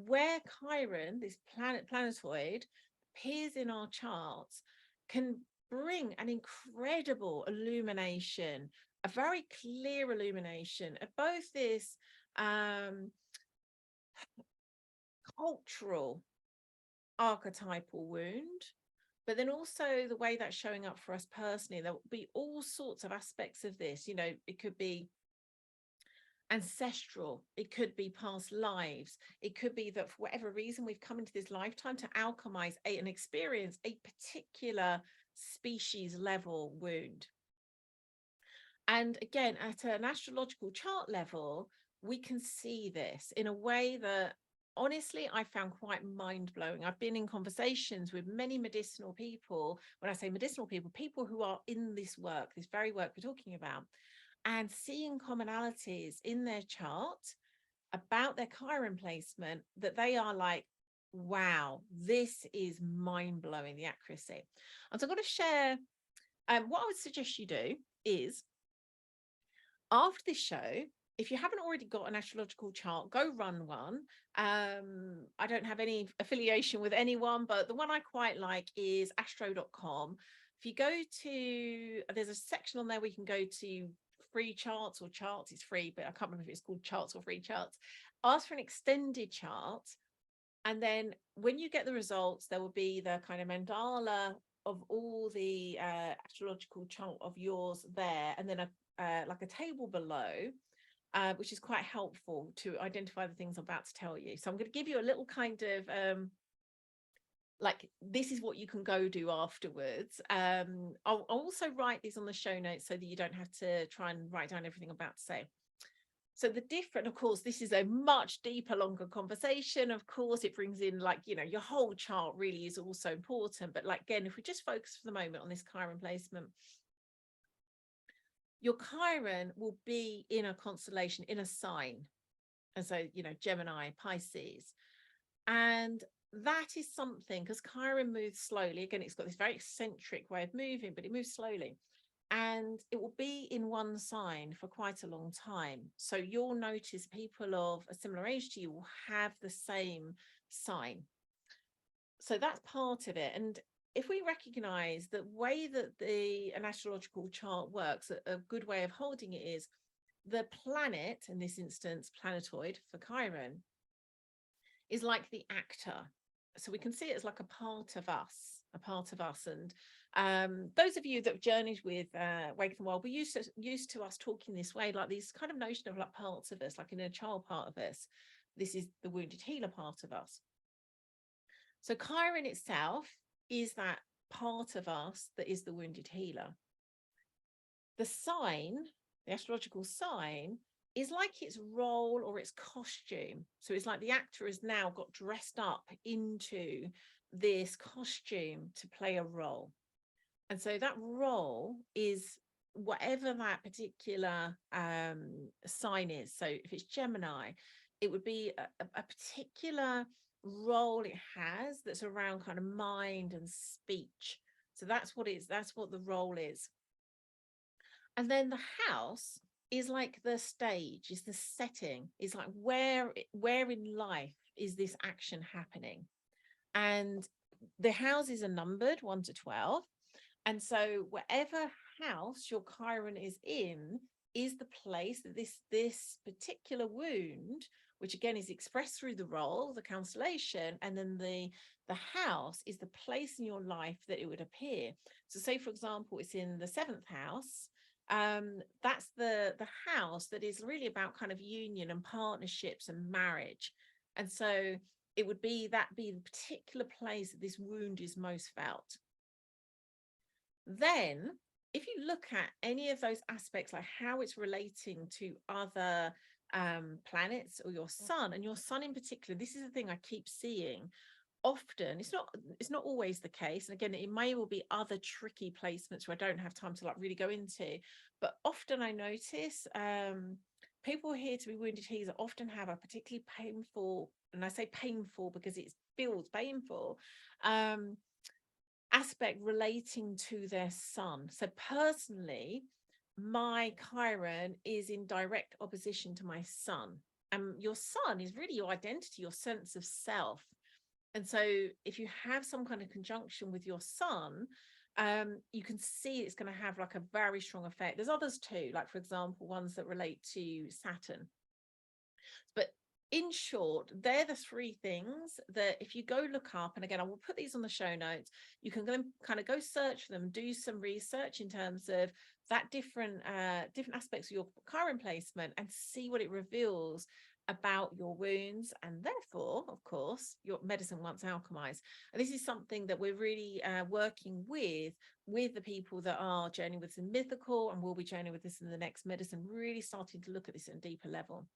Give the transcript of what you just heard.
where Chiron, this planetoid, appears in our charts, can bring an incredible illumination, a very clear illumination of both this cultural archetypal wound, but then also the way that's showing up for us personally. There will be all sorts of aspects of this. It could be ancestral, it could be past lives, it could be that for whatever reason we've come into this lifetime to alchemize and experience a particular species level wound. And again, at an astrological chart level, we can see this in a way that honestly I found quite mind-blowing. I've been in conversations with many medicinal people. When I say medicinal people, people who are in this work, this very work we're talking about, and seeing commonalities in their chart about their Chiron placement that they are like, wow, this is mind-blowing, the accuracy. And so I'm going to share what I would suggest you do is, after this show, if you haven't already got an astrological chart, go run one. I don't have any affiliation with anyone, but the one I quite like is astro.com. If you go to, there's a section on there where you can go to free charts or charts. It's free, but I can't remember if it's called charts or free charts. Ask for an extended chart. And then when you get the results, there will be the kind of mandala of all the astrological chart of yours there. And then like a table below, which is quite helpful to identify the things I'm about to tell you. So I'm going to give you a little kind of like, this is what you can go do afterwards. I'll also write these on the show notes so that you don't have to try and write down everything I'm about to say. So the different, of course, this is a much deeper, longer conversation. Of course, it brings in like, your whole chart really is also important. But like, again, if we just focus for the moment on this Chiron placement, your Chiron will be in a constellation, in a sign. And so, Gemini, Pisces. And that is something, because Chiron moves slowly. Again, it's got this very eccentric way of moving, but it moves slowly. And it will be in one sign for quite a long time. So you'll notice people of a similar age to you will have the same sign. So that's part of it. And if we recognize the way that an astrological chart works, a good way of holding it is the planet, in this instance, planetoid for Chiron, is like the actor. So we can see it as like a part of us. And those of you that have journeyed with Wake and Wild, we're used to us talking this way, like these kind of notion of like parts of us, like in a child part of us. This is the wounded healer part of us. So Chiron itself is that part of us that is the wounded healer. The sign, the astrological sign, is like its role or its costume. So it's like the actor has now got dressed up into this costume to play a role. And so that role is whatever that particular sign is. So if it's Gemini, it would be a particular role it has that's around kind of mind and speech. So that's what the role is. And then the house is like the stage, is the setting, is like where in life is this action happening. And the houses are numbered 1 to 12. And so whatever house your Chiron is in is the place that this particular wound, which again is expressed through the role, the constellation, and then the house is the place in your life that it would appear. So say, for example, it's in the 7th house. That's the house that is really about kind of union and partnerships and marriage. And so it would be the particular place that this wound is most felt. Then if you look at any of those aspects, like how it's relating to other planets or your sun, and your sun in particular, this is the thing I keep seeing often. It's not always the case, and again, it may well be other tricky placements where I don't have time to like really go into, but often I notice people here to be wounded healers often have a particularly painful, and I say painful because it feels painful, aspect relating to their sun. So personally, my Chiron is in direct opposition to my sun. And your sun is really your identity, your sense of self. And so if you have some kind of conjunction with your sun, you can see it's going to have like a very strong effect. There's others too, like for example, ones that relate to Saturn. But in short, they're the three things that if you go look up, and again, I will put these on the show notes, you can go kind of go search for them, do some research in terms of that different aspects of your current placement and see what it reveals about your wounds and therefore, of course, your medicine once alchemized. And this is something that we're really working with the people that are journeying with the mythical, and will be journeying with this in the next medicine, really starting to look at this at a deeper level.